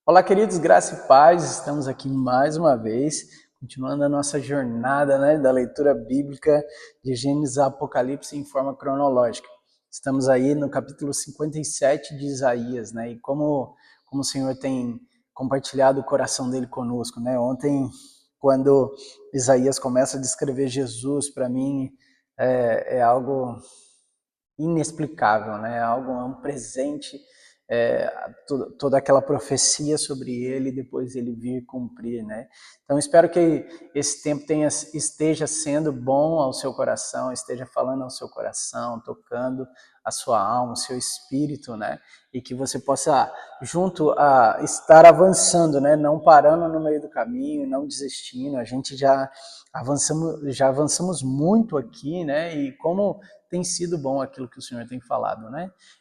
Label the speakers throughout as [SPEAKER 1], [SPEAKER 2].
[SPEAKER 1] Olá, queridos, graça e paz, estamos aqui mais uma vez, continuando a nossa jornada da leitura bíblica de Gênesis a Apocalipse em forma cronológica. Estamos aí no capítulo 57 de Isaías, e como o Senhor tem compartilhado o coração dele conosco. Ontem, quando Isaías começa a descrever Jesus, para mim é algo inexplicável, é um presente, toda aquela profecia sobre ele, depois ele vir cumprir, Então espero que esse tempo esteja sendo bom ao seu coração, esteja falando ao seu coração, tocando a sua alma, o seu espírito, E que você possa, junto a estar avançando, não parando no meio do caminho, não desistindo. A gente já avançamos muito aqui, E como tem sido bom aquilo que o Senhor tem falado,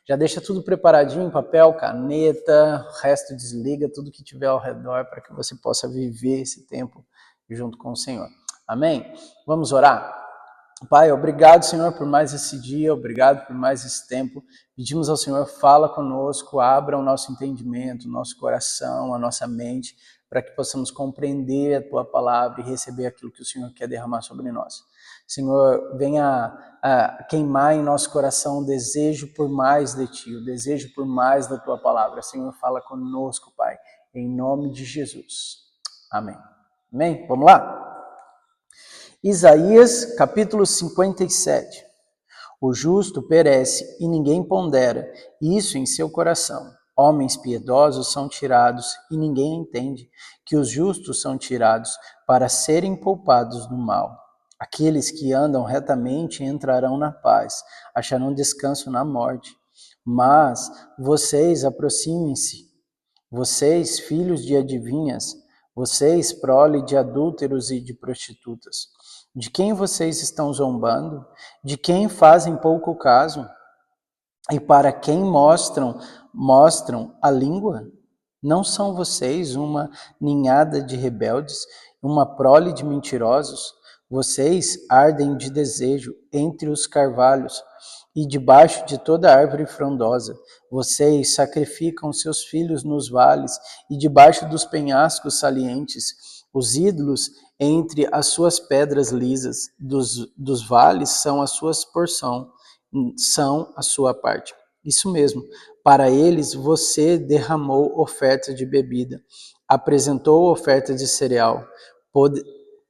[SPEAKER 1] Já deixa tudo preparadinho, papel, caneta, o resto desliga, tudo que tiver ao redor, para que você possa viver esse tempo junto com o Senhor. Amém? Vamos orar? Pai, obrigado, Senhor, por mais esse dia, obrigado por mais esse tempo. Pedimos ao Senhor, fala conosco, abra o nosso entendimento, o nosso coração, a nossa mente, para que possamos compreender a Tua palavra e receber aquilo que o Senhor quer derramar sobre nós. Senhor, venha a queimar em nosso coração o desejo por mais de Ti, o desejo por mais da Tua palavra. Senhor, fala conosco, Pai, em nome de Jesus. Amém. Amém? Vamos lá? Isaías, capítulo 57. O justo perece e ninguém pondera isso em seu coração. Homens piedosos são tirados e ninguém entende que os justos são tirados para serem poupados do mal. Aqueles que andam retamente entrarão na paz, acharão descanso na morte. Mas vocês aproximem-se, vocês filhos de adivinhas, vocês prole de adúlteros e de prostitutas. De quem vocês estão zombando? De quem fazem pouco caso? E para quem mostram a língua? Não são vocês uma ninhada de rebeldes, uma prole de mentirosos? Vocês ardem de desejo entre os carvalhos e debaixo de toda árvore frondosa. Vocês sacrificam seus filhos nos vales e debaixo dos penhascos salientes. Os ídolos entre as suas pedras lisas dos vales são a sua porção, são a sua parte. Isso mesmo, para eles você derramou oferta de bebida, apresentou oferta de cereal.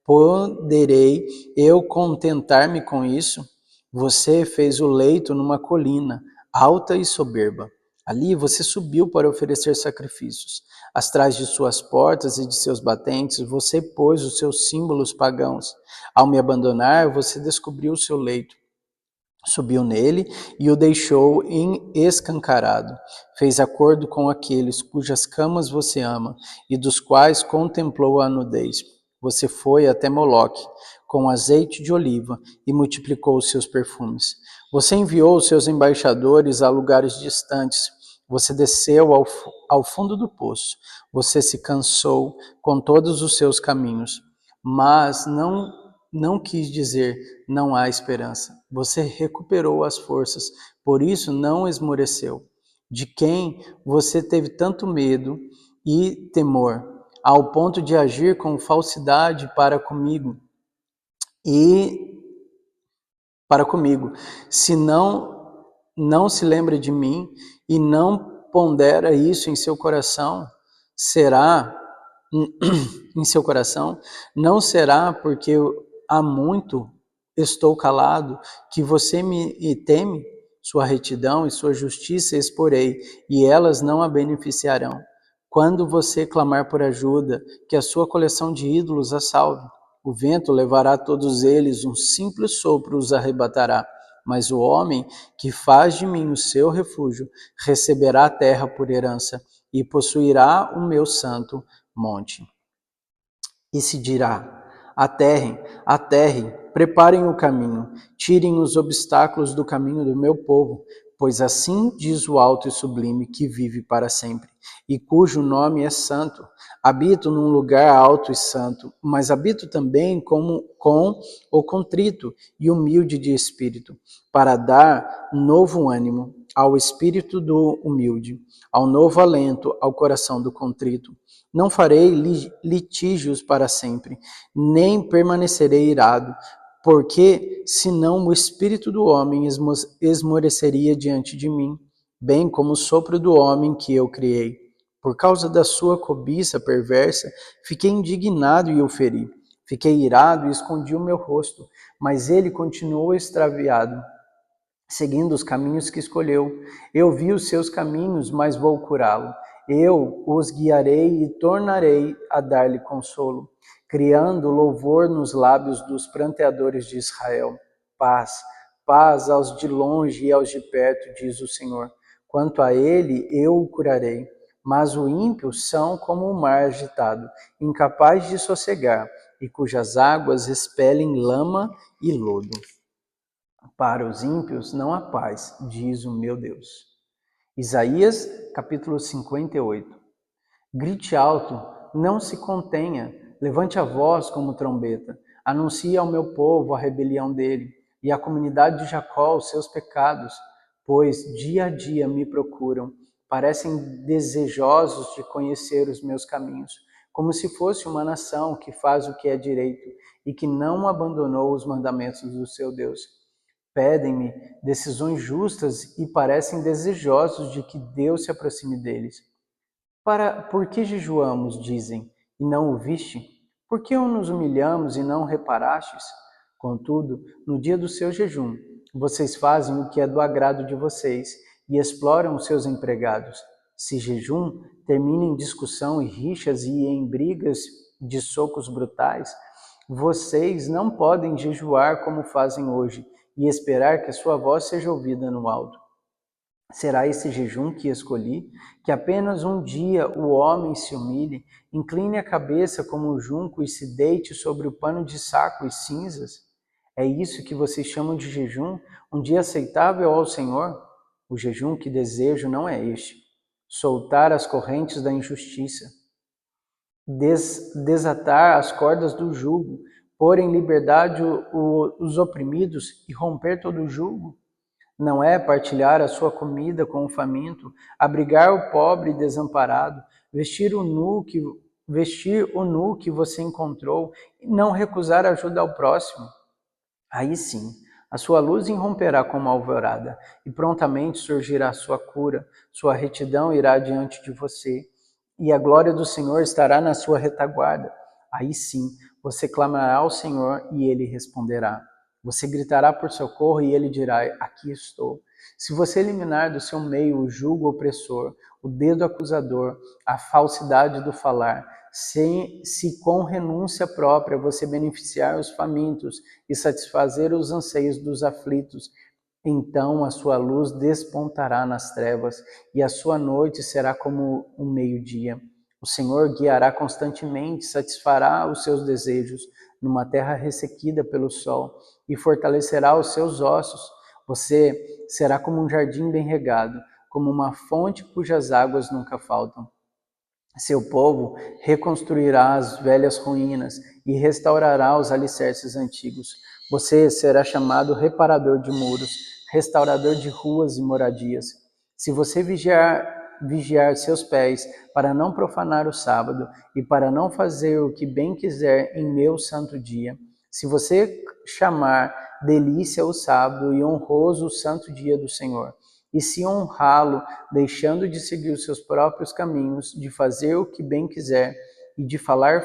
[SPEAKER 1] Poderei eu contentar-me com isso? Você fez o leito numa colina, alta e soberba. Ali você subiu para oferecer sacrifícios. Atrás de suas portas e de seus batentes, você pôs os seus símbolos pagãos. Ao me abandonar, você descobriu o seu leito. Subiu nele e o deixou escancarado. Fez acordo com aqueles cujas camas você ama e dos quais contemplou a nudez. Você foi até Moloque com azeite de oliva e multiplicou os seus perfumes. Você enviou os seus embaixadores a lugares distantes. Você desceu ao fundo do poço. Você se cansou com todos os seus caminhos, mas não quis dizer, não há esperança. Você recuperou as forças, por isso não esmoreceu. De quem você teve tanto medo e temor, ao ponto de agir com falsidade para comigo, se não se lembra de mim e não pondera isso em seu coração, não será porque há muito estou calado que você me teme? Sua retidão e sua justiça exporei, e elas não a beneficiarão. Quando você clamar por ajuda, que a sua coleção de ídolos a salve. O vento levará todos eles, um simples sopro os arrebatará. Mas o homem que faz de mim o seu refúgio receberá a terra por herança e possuirá o meu santo monte. E se dirá: aterrem, preparem o caminho, tirem os obstáculos do caminho do meu povo, pois assim diz o alto e sublime que vive para sempre, e cujo nome é santo. Habito num lugar alto e santo, mas habito também com o contrito e humilde de espírito, para dar novo ânimo ao espírito do humilde, ao novo alento ao coração do contrito. Não farei litígios para sempre, nem permanecerei irado, porque senão o espírito do homem esmoreceria diante de mim, bem como o sopro do homem que eu criei. Por causa da sua cobiça perversa, fiquei indignado e o feri. Fiquei irado e escondi o meu rosto, mas ele continuou extraviado, seguindo os caminhos que escolheu. Eu vi os seus caminhos, mas vou curá-lo. Eu os guiarei e tornarei a dar-lhe consolo, criando louvor nos lábios dos pranteadores de Israel. Paz, paz aos de longe e aos de perto, diz o Senhor. Quanto a ele, eu o curarei. Mas os ímpios são como o mar agitado, incapaz de sossegar, e cujas águas expelem lama e lodo. Para os ímpios não há paz, diz o meu Deus. Isaías, capítulo 58. Grite alto, não se contenha, levante a voz como trombeta, anuncie ao meu povo a rebelião dele, e à comunidade de Jacó os seus pecados, pois dia a dia me procuram, parecem desejosos de conhecer os meus caminhos, como se fosse uma nação que faz o que é direito e que não abandonou os mandamentos do seu Deus. Pedem-me decisões justas e parecem desejosos de que Deus se aproxime deles. Por que jejuamos, dizem, e não o viste? Por que nos humilhamos e não reparastes? Contudo, no dia do seu jejum, vocês fazem o que é do agrado de vocês e exploram os seus empregados. Se jejum termina em discussão e rixas e em brigas de socos brutais, vocês não podem jejuar como fazem hoje e esperar que a sua voz seja ouvida no alto. Será esse jejum que escolhi, que apenas um dia o homem se humilhe, incline a cabeça como um junco e se deite sobre o pano de saco e cinzas? É isso que vocês chamam de jejum, um dia aceitável ao Senhor? O jejum que desejo não é este: soltar as correntes da injustiça, desatar as cordas do jugo, pôr em liberdade os oprimidos e romper todo o jugo? Não é partilhar a sua comida com o faminto, abrigar o pobre e desamparado, vestir o nu que você encontrou e não recusar ajuda ao próximo? Aí sim, a sua luz irromperá como a alvorada e prontamente surgirá a sua cura, sua retidão irá diante de você e a glória do Senhor estará na sua retaguarda. Aí sim, você clamará ao Senhor e ele responderá. Você gritará por socorro e ele dirá: aqui estou. Se você eliminar do seu meio o jugo opressor, o dedo acusador, a falsidade do falar, se com renúncia própria você beneficiar os famintos e satisfazer os anseios dos aflitos, então a sua luz despontará nas trevas e a sua noite será como um meio-dia. O Senhor guiará constantemente, satisfará os seus desejos numa terra ressequida pelo sol e fortalecerá os seus ossos. Você será como um jardim bem regado, como uma fonte cujas águas nunca faltam. Seu povo reconstruirá as velhas ruínas e restaurará os alicerces antigos. Você será chamado reparador de muros, restaurador de ruas e moradias. Se você vigiar seus pés para não profanar o sábado e para não fazer o que bem quiser em meu santo dia, se você chamar delícia o sábado e honroso o santo dia do Senhor, e se honrá-lo, deixando de seguir os seus próprios caminhos, de fazer o que bem quiser e de falar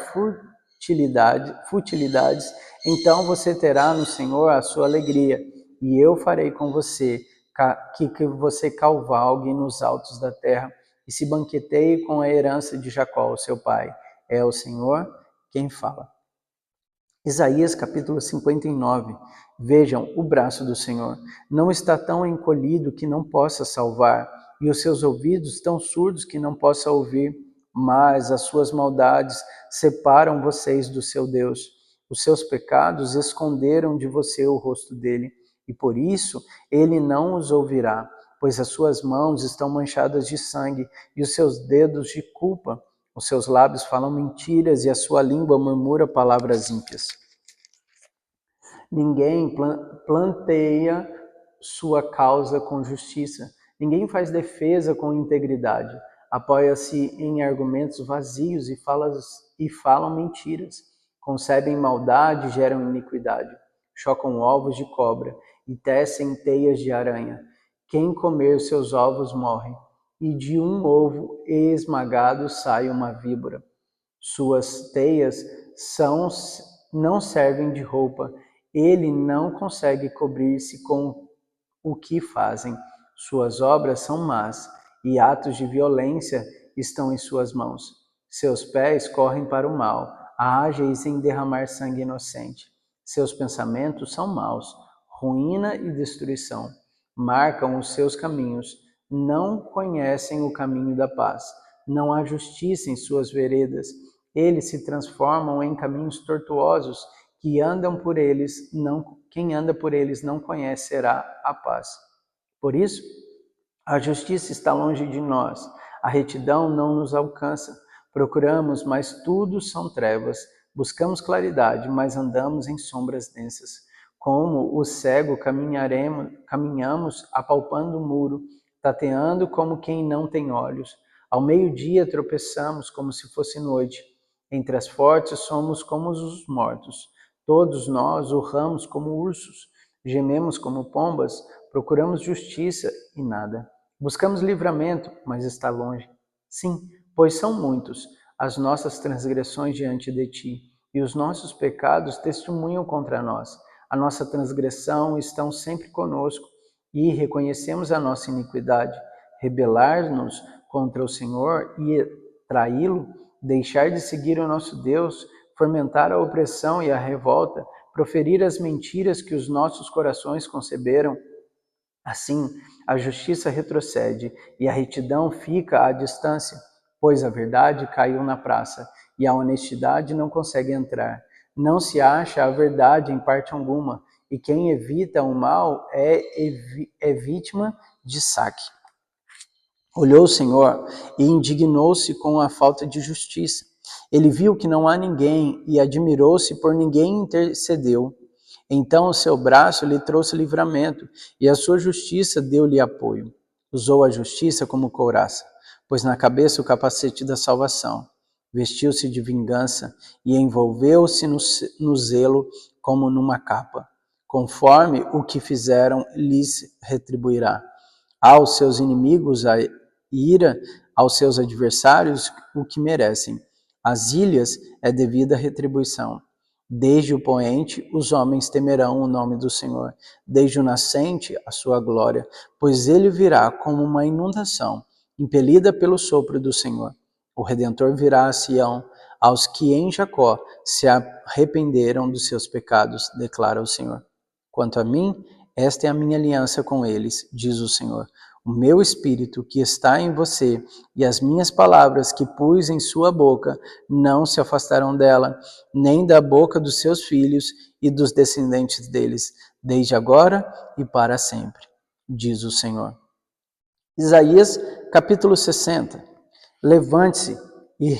[SPEAKER 1] futilidades, então você terá no Senhor a sua alegria, e eu farei com você que você cavalgue nos altos da terra e se banqueteie com a herança de Jacó, seu pai. É o Senhor quem fala. Isaías capítulo 59. Vejam o braço do Senhor. Não está tão encolhido que não possa salvar, e os seus ouvidos tão surdos que não possa ouvir, mas as suas maldades separam vocês do seu Deus. Os seus pecados esconderam de você o rosto dele, e por isso ele não os ouvirá, pois as suas mãos estão manchadas de sangue e os seus dedos de culpa. Os seus lábios falam mentiras e a sua língua murmura palavras ímpias. Ninguém planteia sua causa com justiça, Ninguém faz defesa com integridade. Apoia-se em argumentos vazios e falam mentiras. Concebem maldade e geram iniquidade. Chocam ovos de cobra e tecem teias de aranha. Quem comer os seus ovos morre, e de um ovo esmagado sai uma víbora. Suas teias não servem de roupa. Ele não consegue cobrir-se com o que fazem. Suas obras são más, e atos de violência estão em suas mãos. Seus pés correm para o mal, ágeis em derramar sangue inocente. Seus pensamentos são maus, ruína e destruição. Marcam os seus caminhos, não conhecem o caminho da paz. Não há justiça em suas veredas. Eles se transformam em caminhos tortuosos, quem anda por eles não conhecerá a paz. Por isso, a justiça está longe de nós, a retidão não nos alcança. Procuramos, mas tudo são trevas. Buscamos claridade, mas andamos em sombras densas. Como o cego caminhamos apalpando o muro, tateando como quem não tem olhos. Ao meio-dia tropeçamos como se fosse noite. Entre as fortes somos como os mortos. Todos nós urramos como ursos, gememos como pombas, procuramos justiça e nada. Buscamos livramento, mas está longe. Sim, pois são muitos as nossas transgressões diante de ti, e os nossos pecados testemunham contra nós. A nossa transgressão estão sempre conosco, e reconhecemos a nossa iniquidade. Rebelar-nos contra o Senhor e traí-lo, deixar de seguir o nosso Deus, fomentar a opressão e a revolta, proferir as mentiras que os nossos corações conceberam. Assim, a justiça retrocede e a retidão fica à distância, pois a verdade caiu na praça e a honestidade não consegue entrar. Não se acha a verdade em parte alguma, e quem evita o mal é vítima de saque. Olhou o Senhor e indignou-se com a falta de justiça. Ele viu que não há ninguém e admirou-se por ninguém intercedeu. Então o seu braço lhe trouxe livramento e a sua justiça deu-lhe apoio. Usou a justiça como couraça, pôs na cabeça o capacete da salvação. Vestiu-se de vingança e envolveu-se no zelo como numa capa. Conforme o que fizeram, lhes retribuirá. Aos seus inimigos a ira, aos seus adversários o que merecem. Às ilhas é devida retribuição. Desde o poente, os homens temerão o nome do Senhor, desde o nascente, a sua glória, pois ele virá como uma inundação, impelida pelo sopro do Senhor. O Redentor virá a Sião, aos que em Jacó se arrependeram dos seus pecados, declara o Senhor. Quanto a mim, esta é a minha aliança com eles, diz o Senhor. O meu espírito que está em você e as minhas palavras que pus em sua boca não se afastarão dela, nem da boca dos seus filhos e dos descendentes deles, desde agora e para sempre, diz o Senhor. Isaías capítulo 60. Levante-se e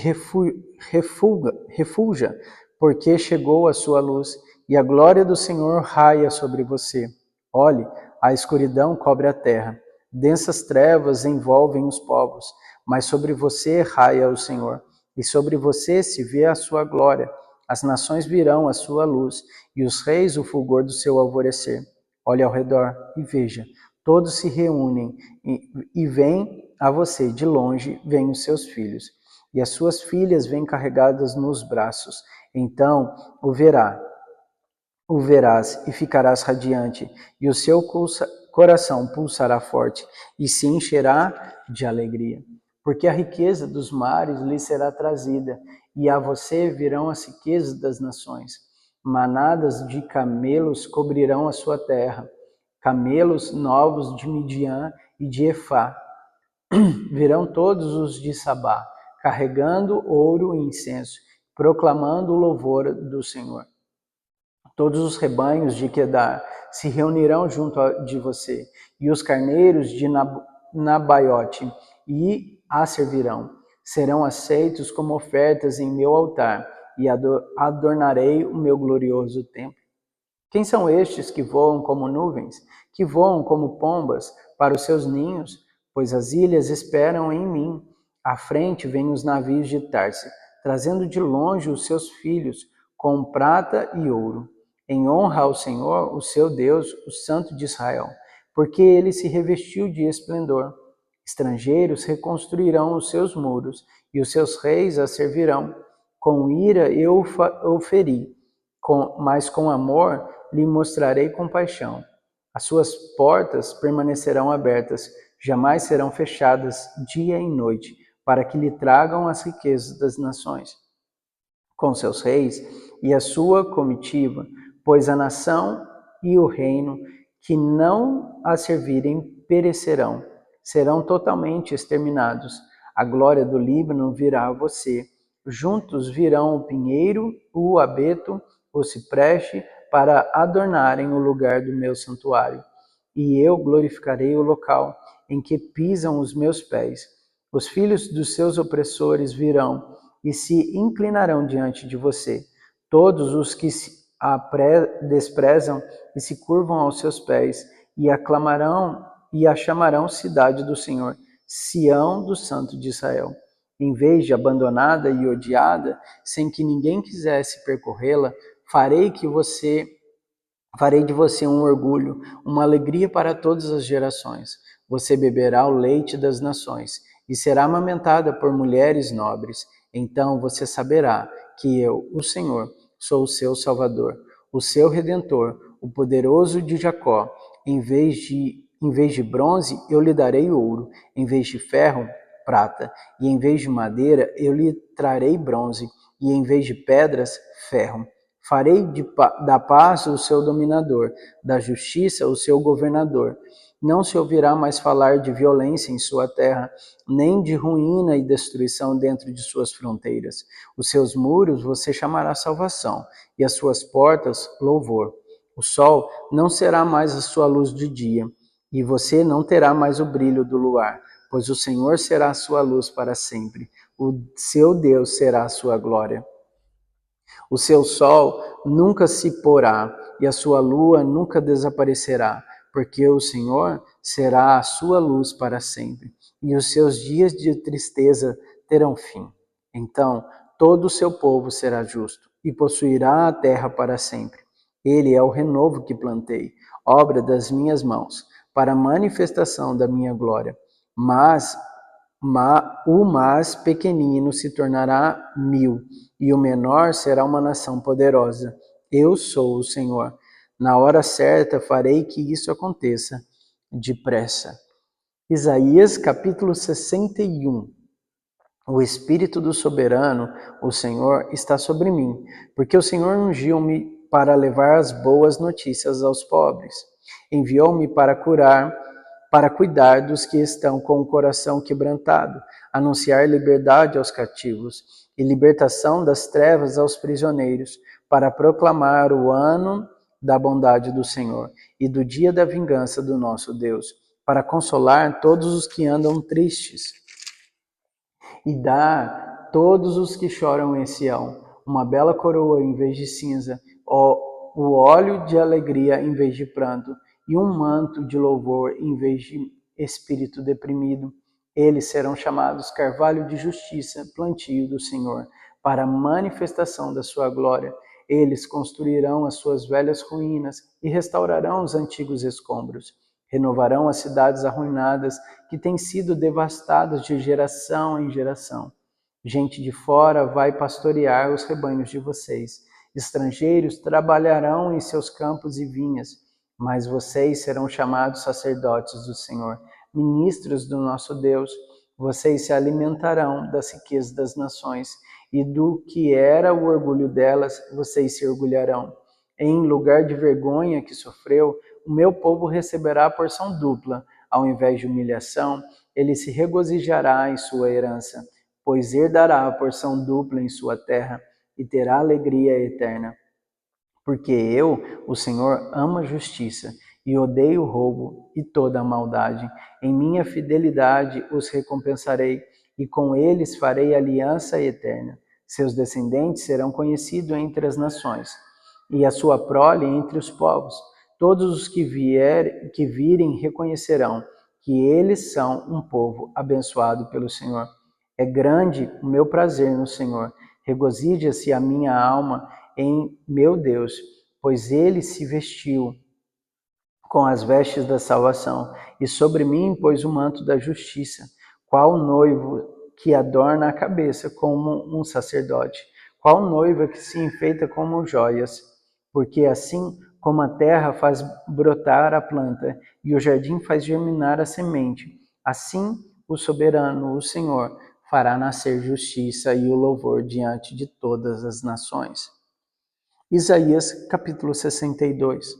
[SPEAKER 1] refulja, porque chegou a sua luz e a glória do Senhor raia sobre você. Olhe, a escuridão cobre a terra. Densas trevas envolvem os povos, mas sobre você raia o Senhor, e sobre você se vê a sua glória. As nações virão a sua luz, e os reis o fulgor do seu alvorecer. Olhe ao redor e veja, todos se reúnem e vêm a você, de longe vêm os seus filhos, e as suas filhas vêm carregadas nos braços. Então o verás e ficarás radiante, e o seu coração pulsará forte e se encherá de alegria. Porque a riqueza dos mares lhe será trazida, e a você virão as riquezas das nações. Manadas de camelos cobrirão a sua terra, camelos novos de Midian e de Efá. Virão todos os de Sabá, carregando ouro e incenso, proclamando o louvor do Senhor. Todos os rebanhos de Quedar se reunirão junto de você, e os carneiros de Nabaiote e a servirão. Serão aceitos como ofertas em meu altar, e adornarei o meu glorioso templo. Quem são estes que voam como nuvens, que voam como pombas para os seus ninhos, pois as ilhas esperam em mim. À frente vêm os navios de Tarse, trazendo de longe os seus filhos, com prata e ouro, em honra ao Senhor, o seu Deus, o Santo de Israel, porque ele se revestiu de esplendor. Estrangeiros reconstruirão os seus muros, e os seus reis a servirão. Com ira eu o feri, mas com amor lhe mostrarei compaixão. As suas portas permanecerão abertas, jamais serão fechadas dia e noite, para que lhe tragam as riquezas das nações, com seus reis e a sua comitiva, pois a nação e o reino que não a servirem perecerão, serão totalmente exterminados. A glória do Líbano virá a você. Juntos virão o pinheiro, o abeto, o cipreste, para adornarem o lugar do meu santuário. E eu glorificarei o local em que pisam os meus pés. Os filhos dos seus opressores virão e se inclinarão diante de você. Todos os que a desprezam e se curvam aos seus pés, e aclamarão e a chamarão cidade do Senhor, Sião do Santo de Israel. Em vez de abandonada e odiada, sem que ninguém quisesse percorrê-la, farei de você um orgulho, uma alegria para todas as gerações. Você beberá o leite das nações e será amamentada por mulheres nobres. Então você saberá que eu, o Senhor, sou o seu Salvador, o seu Redentor, o poderoso de Jacó. Em vez de bronze, eu lhe darei ouro, em vez de ferro, prata, e em vez de madeira, eu lhe trarei bronze, e em vez de pedras, ferro. Farei da paz o seu dominador, da justiça o seu governador. Não se ouvirá mais falar de violência em sua terra, nem de ruína e destruição dentro de suas fronteiras. Os seus muros você chamará salvação, e as suas portas, louvor. O sol não será mais a sua luz de dia, e você não terá mais o brilho do luar, pois o Senhor será a sua luz para sempre. O seu Deus será a sua glória. O seu sol nunca se porá, e a sua lua nunca desaparecerá, porque o Senhor será a sua luz para sempre, e os seus dias de tristeza terão fim. Então todo o seu povo será justo, e possuirá a terra para sempre. Ele é o renovo que plantei, obra das minhas mãos, para a manifestação da minha glória. Mas o mais pequenino se tornará 1000, e o menor será uma nação poderosa. Eu sou o Senhor. Na hora certa farei que isso aconteça depressa. Isaías capítulo 61. O Espírito do Soberano, o Senhor, está sobre mim, porque o Senhor ungiu-me para levar as boas notícias aos pobres. Enviou-me para cuidar dos que estão com o coração quebrantado, anunciar liberdade aos cativos e libertação das trevas aos prisioneiros, para proclamar o ano da bondade do Senhor e do dia da vingança do nosso Deus, para consolar todos os que andam tristes e dar todos os que choram em Sião uma bela coroa em vez de cinza, o óleo de alegria em vez de pranto, e um manto de louvor em vez de espírito deprimido. Eles serão chamados carvalho de justiça, plantio do Senhor, para a manifestação da sua glória. Eles construirão as suas velhas ruínas e restaurarão os antigos escombros. Renovarão as cidades arruinadas que têm sido devastadas de geração em geração. Gente de fora vai pastorear os rebanhos de vocês. Estrangeiros trabalharão em seus campos e vinhas, mas vocês serão chamados sacerdotes do Senhor, ministros do nosso Deus. Vocês se alimentarão das riquezas das nações, e do que era o orgulho delas, vocês se orgulharão. Em lugar de vergonha que sofreu, o meu povo receberá a porção dupla. Ao invés de humilhação, ele se regozijará em sua herança, pois herdará a porção dupla em sua terra e terá alegria eterna. Porque eu, o Senhor, amo a justiça e odeio o roubo e toda a maldade. Em minha fidelidade os recompensarei, e com eles farei aliança eterna. Seus descendentes serão conhecidos entre as nações, e a sua prole entre os povos. Todos os que virem reconhecerão que eles são um povo abençoado pelo Senhor. É grande o meu prazer no Senhor. Regozija-se a minha alma em meu Deus, pois ele se vestiu com as vestes da salvação, e sobre mim pôs o manto da justiça, qual noivo que adorna a cabeça como um sacerdote, qual noiva que se enfeita como joias, porque assim como a terra faz brotar a planta e o jardim faz germinar a semente, assim o soberano, o Senhor, fará nascer justiça e o louvor diante de todas as nações. Isaías capítulo 62.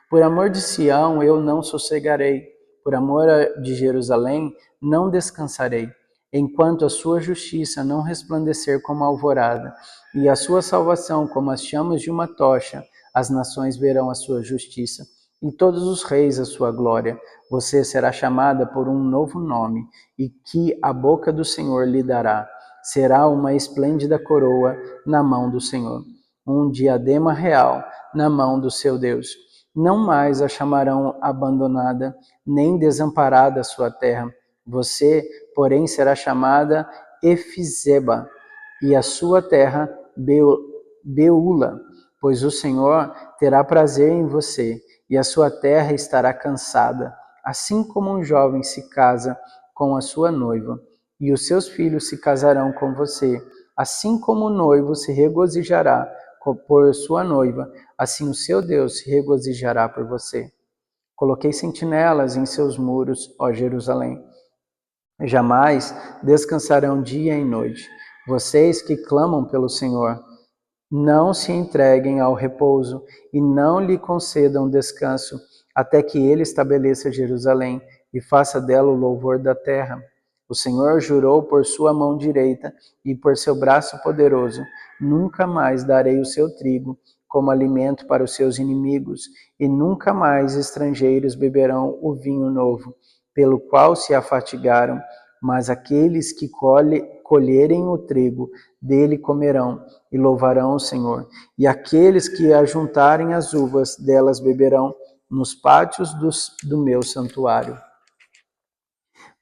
[SPEAKER 1] Por amor de Sião eu não sossegarei, por amor de Jerusalém não descansarei, enquanto a sua justiça não resplandecer como a alvorada, e a sua salvação como as chamas de uma tocha, as nações verão a sua justiça, e todos os reis a sua glória. Você será chamada por um novo nome, e que a boca do Senhor lhe dará. Será uma esplêndida coroa na mão do Senhor, um diadema real na mão do seu Deus. Não mais a chamarão abandonada, nem desamparada a sua terra. Você, porém, será chamada Efizeba, e a sua terra Beula, pois o Senhor terá prazer em você, e a sua terra estará cansada, assim como um jovem se casa com a sua noiva, e os seus filhos se casarão com você, assim como o noivo se regozijará por sua noiva, assim o seu Deus se regozijará por você. Coloquei sentinelas em seus muros, ó Jerusalém. Jamais descansarão dia e noite. Vocês que clamam pelo Senhor, não se entreguem ao repouso e não lhe concedam descanso, até que ele estabeleça Jerusalém e faça dela o louvor da terra. O Senhor jurou por sua mão direita e por seu braço poderoso: nunca mais darei o seu trigo como alimento para os seus inimigos, e nunca mais estrangeiros beberão o vinho novo, pelo qual se afatigaram, mas aqueles que colherem o trigo dele comerão e louvarão o Senhor. E aqueles que ajuntarem as uvas delas beberão nos pátios do meu santuário.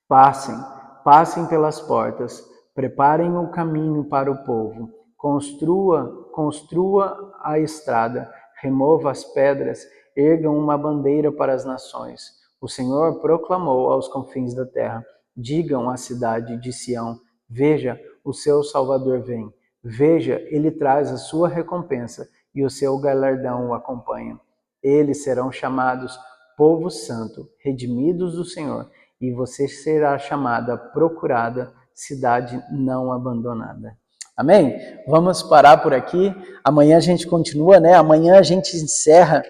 [SPEAKER 1] Passem pelas portas, preparem o caminho para o povo, construa a estrada, remova as pedras, ergam uma bandeira para as nações. O Senhor proclamou aos confins da terra: digam à cidade de Sião: veja, o seu Salvador vem. Veja, ele traz a sua recompensa e o seu galardão o acompanha. Eles serão chamados povo santo, redimidos do Senhor, e você será chamada procurada, cidade não abandonada. Amém? Vamos parar por aqui. Amanhã a gente continua, né? Amanhã a gente encerra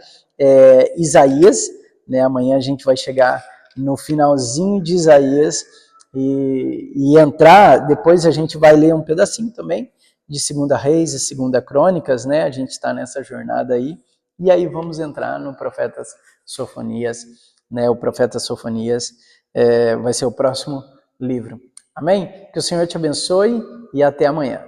[SPEAKER 1] Isaías, né? Amanhã a gente vai chegar no finalzinho de Isaías e entrar, depois a gente vai ler um pedacinho também de 2 Reis e 2 Crônicas, né? A gente está nessa jornada aí. E aí vamos entrar no profeta Sofonias, né? O profeta Sofonias vai ser o próximo livro. Amém? Que o Senhor te abençoe e até amanhã.